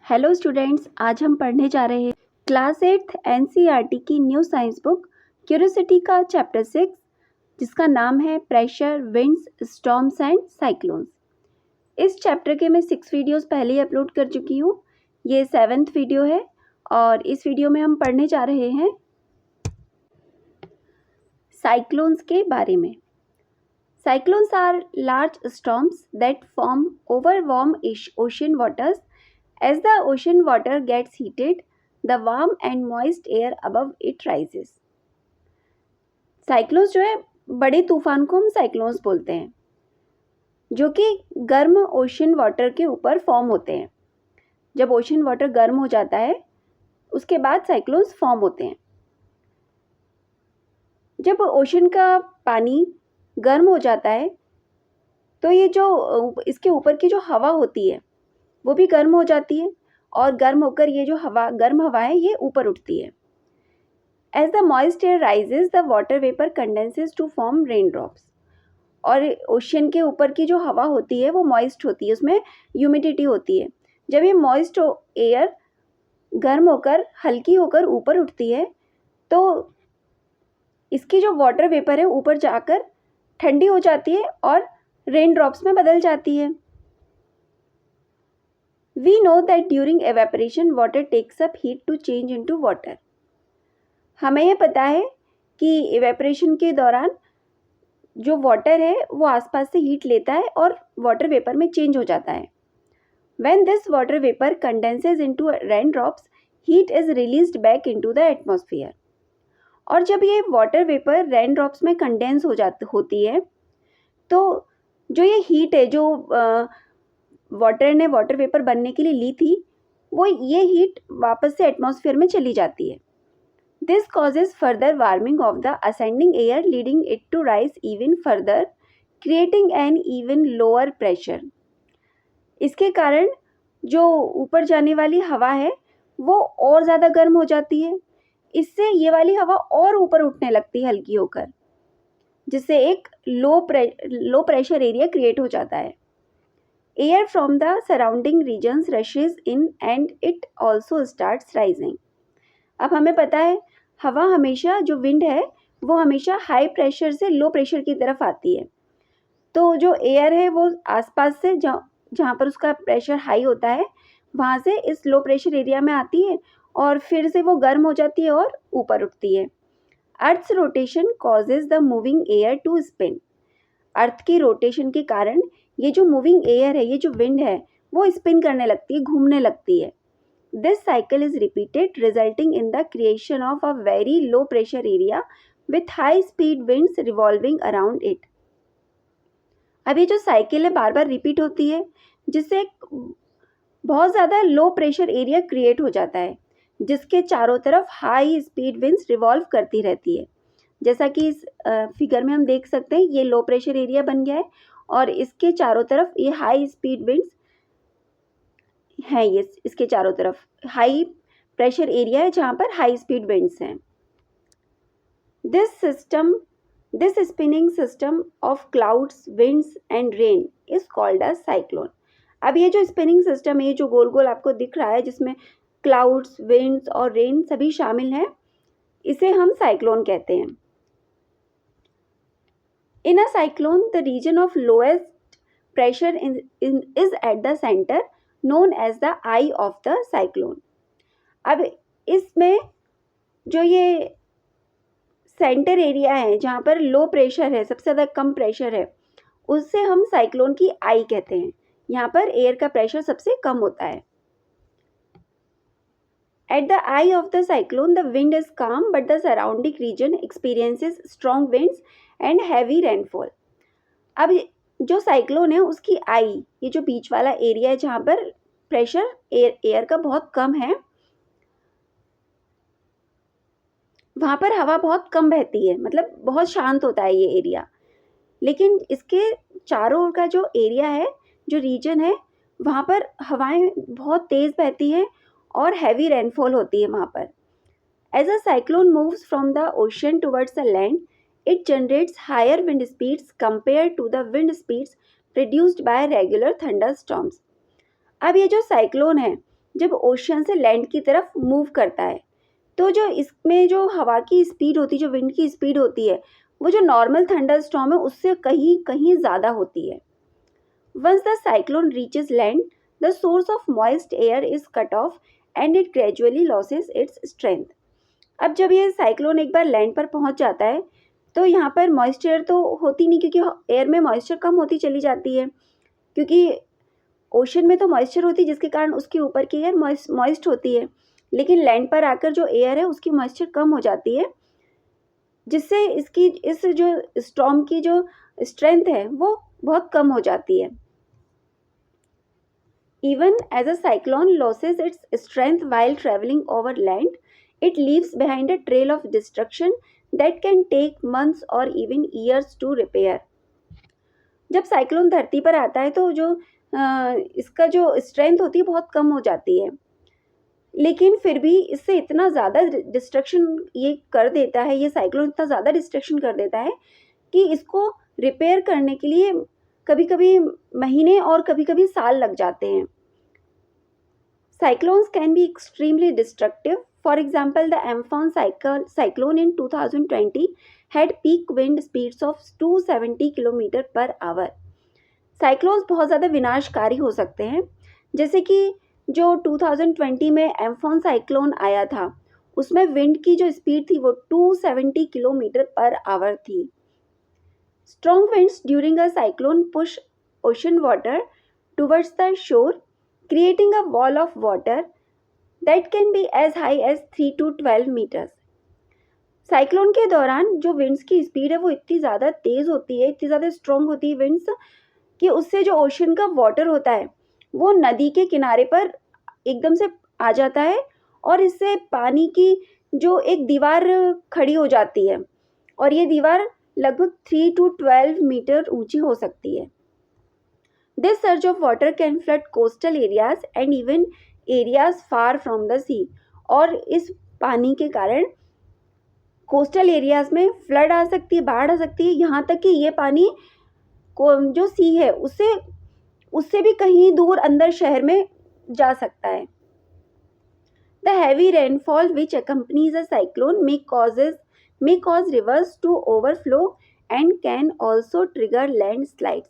Hello students, आज हम पढ़ने जा रहे हैं क्लास 8th एनसीईआरटी की न्यू साइंस बुक क्यूरियोसिटी का चैप्टर 6 जिसका नाम है pressure, winds, storms and cyclones. इस चैप्टर के मैं 6 वीडियोस पहले ही अपलोड कर चुकी हूँ। ये 7th वीडियो है और इस वीडियो में हम पढ़ने जा रहे हैं साइक्लोन्स के बारे में। Cyclones are large storms that form over warm ocean waters. As the ocean water gets heated, the warm and moist air above it rises. Cyclones जो है बड़े तूफान को हम साइक्लोन्स बोलते हैं, जो कि गर्म ओशन वाटर के ऊपर फॉर्म होते हैं। जब ओशन वाटर गर्म हो जाता है उसके बाद साइक्लोन्स फॉर्म होते हैं। जब ओशन का पानी गर्म हो जाता है तो ये जो इसके ऊपर की जो हवा होती है वो भी गर्म हो जाती है और गर्म होकर ये जो गर्म हवा है ये ऊपर उठती है। As the moist air rises the water vapour condenses to form rain drops. और ओशियन के ऊपर की जो हवा होती है वो मॉइस्ट होती है, उसमें ह्यूमिडिटी होती है। जब ये मॉइस्ट एयर गर्म होकर हल्की होकर ऊपर उठती है तो इसकी जो वाटर वेपर है ऊपर जाकर ठंडी हो जाती है और रेन ड्रॉप्स में बदल जाती है। We know that during evaporation water takes up heat to change into water. हमें यह पता है कि evaporation के दौरान जो वाटर है वो आसपास से हीट लेता है और वाटर वेपर में चेंज हो जाता है। When this water vapor condenses into raindrops, heat is released back into the atmosphere. और जब ये वाटर वेपर रेन ड्रॉप्स में कंडेंस होती है तो जो ये हीट है जो वाटर ने वाटर वेपर बनने के लिए ली थी वो ये हीट वापस से एटमॉस्फेयर में चली जाती है। This causes further warming of the ascending air leading it to rise even further creating an even lower pressure. इसके कारण जो ऊपर जाने वाली हवा है वो और ज़्यादा गर्म हो जाती है। इससे ये वाली हवा और ऊपर उठने लगती है हल्की होकर, जिससे एक लो प्रेशर एरिया क्रिएट हो जाता है। Air from the surrounding regions rushes in and it also starts rising. अब हमें पता है हवा हमेशा, जो विंड है वो हमेशा हाई प्रेशर से लो प्रेशर की तरफ आती है। तो जो एयर है वो आसपास से जहाँ पर उसका प्रेशर हाई होता है वहाँ से इस लो प्रेशर एरिया में आती है और फिर से वो गर्म हो जाती है और ऊपर उठती है। Earth's rotation causes the moving air to spin. Earth की रोटेशन के कारण ये जो मूविंग एयर है, ये जो विंड है वो स्पिन करने लगती है, घूमने लगती है। This cycle is repeated resulting in the creation of a very low pressure area with high speed winds revolving around it. अब ये जो साइकिल है बार बार रिपीट होती है जिससे बहुत ज़्यादा लो प्रेशर एरिया क्रिएट हो जाता है जिसके चारों तरफ हाई स्पीड विंड्स रिवॉल्व करती रहती है। जैसा कि इस फिगर में हम देख सकते हैं ये लो प्रेशर एरिया बन गया है और इसके चारों तरफ ये हाई स्पीड विंड्स हैं। ये इसके चारों तरफ हाई प्रेशर एरिया है जहाँ पर हाई स्पीड विंड्स हैं। This spinning system of clouds, winds and rain is called a cyclone. अब ये जो स्पिनिंग सिस्टम है, ये जो गोल गोल आपको दिख रहा है जिसमें क्लाउड्स, विंड्स और रेन सभी शामिल हैं, इसे हम साइक्लोन कहते हैं। In a cyclone, the region of lowest pressure is at the center, known as the eye of the cyclone. अब इसमें जो ये सेंटर एरिया है जहाँ पर लो प्रेशर है, सबसे ज़्यादा कम प्रेशर है, उससे हम साइक्लोन की आई कहते हैं। यहाँ पर एयर का प्रेशर सबसे कम होता है। At the eye of the cyclone, the wind is calm, but the surrounding region experiences strong winds and heavy rainfall. अब जो साइक्लोन है उसकी आई, ये जो बीच वाला एरिया है जहाँ पर प्रेशर एयर का बहुत कम है, वहाँ पर हवा बहुत कम बहती है, मतलब बहुत शांत होता है ये एरिया। लेकिन इसके चारों ओर का जो एरिया है, जो रीजन है, वहाँ पर हवाएं बहुत तेज़ बहती हैं और हैवी रेनफॉल होती है वहाँ पर। As a cyclone moves from the ocean towards the land, it generates higher wind speeds compare to the wind speeds produced by regular thunder storms. अब ये जो साइक्लोन है जब ओशियन से लैंड की तरफ मूव करता है, तो जो इसमें जो हवा की स्पीड होती है, जो विंड की स्पीड होती है, वो जो नॉर्मल थंडर स्टॉर्म है उससे कहीं कहीं ज़्यादा होती है। Once the cyclone reaches land, the source of moist air is cut off and it gradually loses its strength. अब जब ये साइक्लोन एक बार लैंड पर पहुंच जाता है तो यहाँ पर मॉइस्चर तो होती नहीं, क्योंकि एयर में मॉइस्चर कम होती चली जाती है, क्योंकि ओशन में तो मॉइस्चर होती है जिसके कारण उसके ऊपर की एयर मॉइस्ट होती है, लेकिन लैंड पर आकर जो एयर है उसकी मॉइस्चर कम हो जाती है, जिससे इस जो स्टॉर्म की जो स्ट्रेंथ है वो बहुत कम हो जाती है। Even as a cyclone loses its strength while travelling over land, it leaves behind a trail of destruction that can take months or even years to repair. जब साइक्लोन धरती पर आता है तो जो इसका जो स्ट्रेंथ होती है बहुत कम हो जाती है, लेकिन फिर भी इससे इतना ज़्यादा डिस्ट्रक्शन ये कर देता है, ये साइक्लोन इतना ज़्यादा डिस्ट्रक्शन कर देता है कि इसको रिपेयर करने के लिए कभी कभी महीने और कभी कभी साल लग जाते हैं। Cyclones can be extremely destructive. For example, the Amphan cyclone in 2020 had peak wind speeds of 270 km per hour. Cyclones बहुत ज़्यादा विनाशकारी हो सकते हैं, जैसे कि जो 2020 में एम्फॉन साइक्लोन आया था उसमें विंड की जो स्पीड थी वो 270 किलोमीटर पर आवर थी। Strong winds during a cyclone push ocean water towards the shore, creating a wall of water that can be as high as 3 to 12 meters. Cyclone के दौरान जो विंड्स की speed है वो इतनी ज़्यादा तेज़ होती है, इतनी ज़्यादा स्ट्रॉन्ग होती है विंड्स, कि उससे जो ओशन का वाटर होता है वो नदी के किनारे पर एकदम से आ जाता है और इससे पानी की जो एक दीवार खड़ी हो जाती है, और ये दीवार लगभग 3 to 12 मीटर ऊंची हो सकती है। This surge of water can flood coastal areas and even areas far from the sea. और इस पानी के कारण कोस्टल एरियाज में फ्लड आ सकती है, बाढ़ आ सकती है, यहाँ तक कि ये पानी को जो सी है उससे भी कहीं दूर अंदर शहर में जा सकता है। The heavy rainfall which accompanies a cyclone may cause rivers to overflow and can also trigger landslides.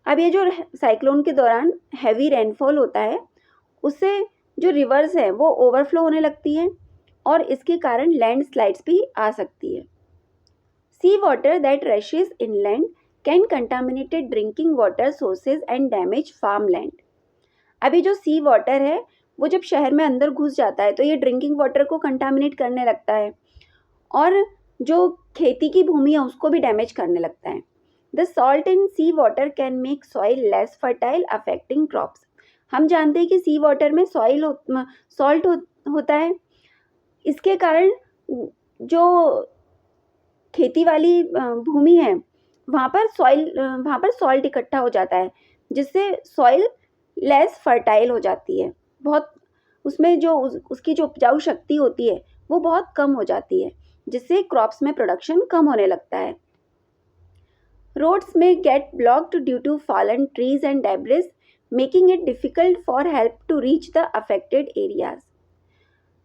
अब ये जो साइक्लोन के दौरान हैवी रेनफॉल होता है उससे जो रिवर्स है वो ओवरफ्लो होने लगती हैं और इसके कारण लैंडस्लाइड्स भी आ सकती है। Sea water that rushes inland can contaminated drinking water sources and damage farm land. अभी जो सी वाटर है वो जब शहर में अंदर घुस जाता है तो ये ड्रिंकिंग वाटर को कंटामिनेट करने लगता है और जो खेती की भूमि है उसको भी डैमेज करने लगता है। The salt in sea water can make soil less fertile, affecting crops. हम जानते हैं कि सी वाटर में सॉल्ट होता है, इसके कारण जो खेती वाली भूमि है वहाँ पर सॉल्ट इकट्ठा हो जाता है, जिससे सॉइल लेस फर्टाइल हो जाती है, बहुत उसमें जो उसकी जो उपजाऊ शक्ति होती है वो बहुत कम हो जाती है, जिससे क्रॉप्स में प्रोडक्शन कम होने लगता है। Roads may get blocked due to fallen trees and debris, making it difficult for help to reach the affected areas.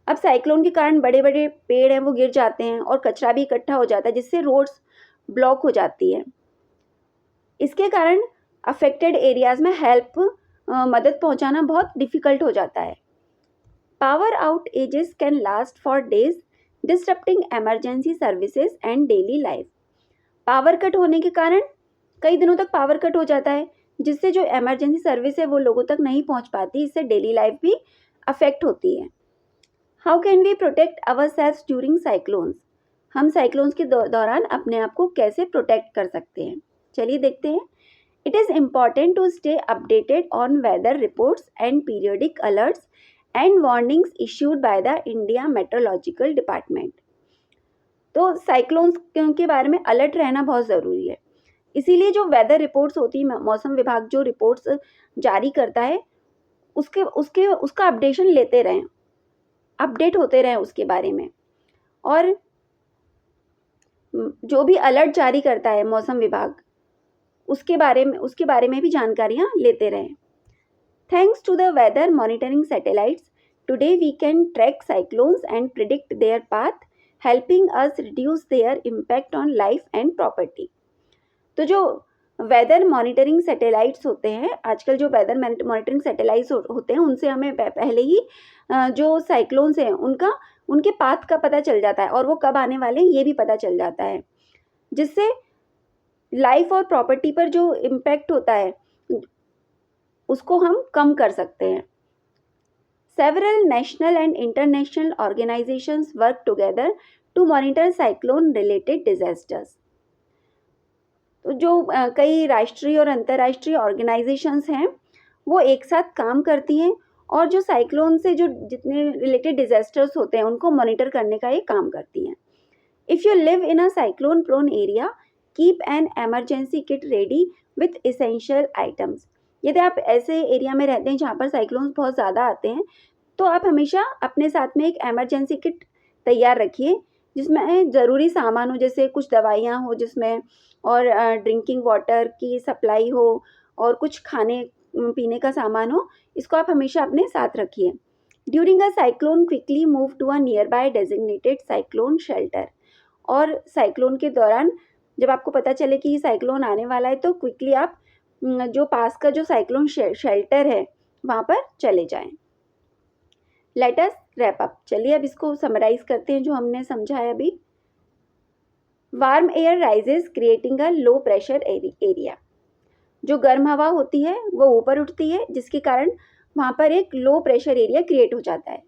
अब साइक्लोन के कारण बड़े बड़े पेड़ हैं वो गिर जाते हैं और कचरा भी इकट्ठा हो जाता है, जिससे रोड्स ब्लॉक हो जाती है। इसके कारण अफेक्टेड एरियाज में मदद पहुंचाना बहुत डिफ़िकल्ट हो जाता है। Power outages can last for days, disturbing emergency services and daily life. Power cut होने के कारण कई दिनों तक पावर कट हो जाता है, जिससे जो इमरजेंसी सर्विस है वो लोगों तक नहीं पहुंच पाती, इससे डेली लाइफ भी अफेक्ट होती है। How can we protect ourselves during cyclones? हम साइक्लोन्स के दौरान अपने आप को कैसे प्रोटेक्ट कर सकते हैं, चलिए देखते हैं। It is important to stay updated on weather reports and periodic alerts and warnings issued by the India meteorological department. तो साइक्लोन्स के बारे में अलर्ट रहना बहुत ज़रूरी है, इसीलिए जो वेदर रिपोर्ट्स होती है, मौसम विभाग जो रिपोर्ट्स जारी करता है उसका अपडेशन लेते रहें, अपडेट होते रहें उसके बारे में, और जो भी अलर्ट जारी करता है मौसम विभाग उसके बारे में भी जानकारियाँ लेते रहें। Thanks to the weather monitoring satellites, today we can track cyclones and predict their path, helping us reduce their impact on life and property. तो जो वेदर मॉनिटरिंग सैटेलाइट्स होते हैं, आजकल जो वेदर मॉनिटरिंग सैटेलाइट्स होते हैं, उनसे हमें पहले ही जो साइक्लोन्स हैं उनके पाथ का पता चल जाता है और वो कब आने वाले हैं ये भी पता चल जाता है, जिससे लाइफ और प्रॉपर्टी पर जो इम्पैक्ट होता है उसको हम कम कर सकते हैं. Several national and international organizations work together to monitor cyclone related disasters. तो जो कई राष्ट्रीय और अंतर्राष्ट्रीय ऑर्गेनाइजेशंस हैं वो एक साथ काम करती हैं और जो साइक्लोन से जो जितने रिलेटेड डिजास्टर्स होते हैं उनको मॉनिटर करने का ये काम करती हैं. If you live in a cyclone prone area, keep an emergency kit ready with essential items. यदि आप ऐसे एरिया में रहते हैं जहाँ पर साइक्लोन्स बहुत ज़्यादा आते हैं तो आप हमेशा अपने साथ में एक एमरजेंसी किट तैयार रखिए जिसमें ज़रूरी सामान हो, जैसे कुछ दवाइयाँ हो जिसमें, और ड्रिंकिंग वाटर की सप्लाई हो और कुछ खाने पीने का सामान हो. इसको आप हमेशा अपने साथ रखिए. During a cyclone quickly move to a nearby designated cyclone shelter. और साइक्लोन के दौरान जब आपको पता चले कि साइक्लोन आने वाला है तो क्विकली आप जो पास का जो साइक्लोन शेल्टर है वहाँ पर चले जाएं. Let us wrap up. चलिए अब इसको समराइज करते हैं जो हमने समझा है अभी. Warm air rises creating a low pressure area. जो गर्म हवा होती है वो ऊपर उठती है जिसके कारण वहाँ पर एक लो प्रेशर एरिया क्रिएट हो जाता है.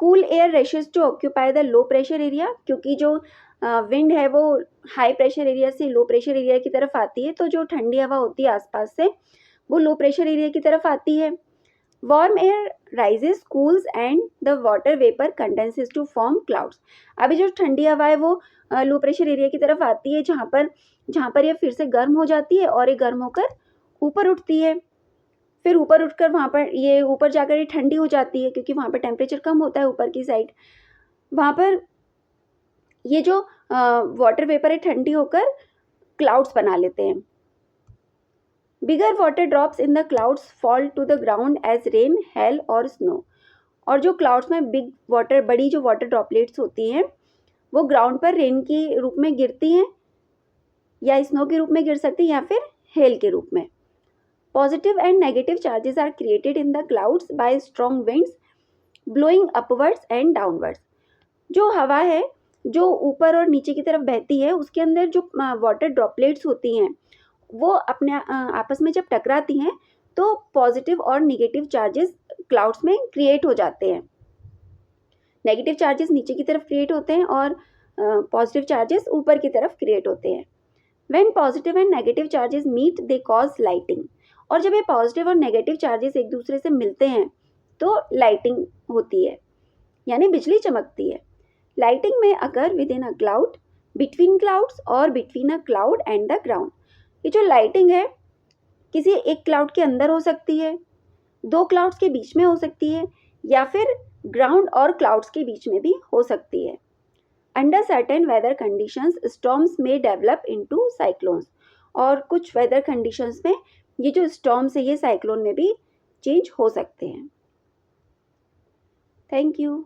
Cool air rushes to occupy the low pressure area. क्योंकि जो विंड है वो हाई प्रेशर एरिया से लो प्रेशर एरिया की तरफ आती है तो जो ठंडी हवा होती है आसपास से वो लो प्रेशर एरिया की तरफ आती है. Warm air rises cools and the water vapour condenses to form clouds. अभी जो ठंडी हवा है वो लो प्रेशर एरिया की तरफ आती है जहाँ पर ये फिर से गर्म हो जाती है और ये गर्म होकर ऊपर उठती है. फिर ऊपर उठकर वहाँ पर ये ऊपर जाकर ये ठंडी हो जाती है क्योंकि वहाँ पर टेम्परेचर कम होता है ऊपर की साइड. वहाँ पर ये जो वाटर वेपर है ठंडी होकर क्लाउड्स बना लेते हैं. Bigger water drops in the clouds fall to the ground as rain, hail और स्नो. और जो क्लाउड्स में बड़ी जो वाटर ड्रॉपलेट्स होती हैं वो ग्राउंड पर रेन के रूप में गिरती हैं या स्नो के रूप में गिर सकती हैं या फिर हेल के रूप में. Positive and negative charges are created in the clouds by strong winds blowing upwards and downwards. जो हवा है जो ऊपर और नीचे की तरफ बहती है उसके अंदर जो वाटर ड्रॉपलेट्स होती हैं वो अपने आपस में जब टकराती हैं तो पॉजिटिव और नेगेटिव चार्जेस क्लाउड्स में क्रिएट हो जाते हैं. नेगेटिव चार्जेस नीचे की तरफ क्रिएट होते हैं और पॉजिटिव चार्जेस ऊपर की तरफ क्रिएट होते हैं. When positive and negative charges meet they cause lightning. और जब ये पॉजिटिव और नेगेटिव चार्जेस एक दूसरे से मिलते हैं तो लाइटिंग होती है यानी बिजली चमकती है. लाइटिंग में अगर within a cloud, between clouds और between a cloud and the ground. ये जो लाइटिंग है किसी एक क्लाउड के अंदर हो सकती है, दो क्लाउड्स के बीच में हो सकती है या फिर ग्राउंड और क्लाउड्स के बीच में भी हो सकती है. Under certain weather conditions storms में डेवलप इनटू साइक्लोन्स. और कुछ वेदर कंडीशंस में ये जो स्टॉर्म्स है ये साइक्लोन में भी चेंज हो सकते हैं. Thank you.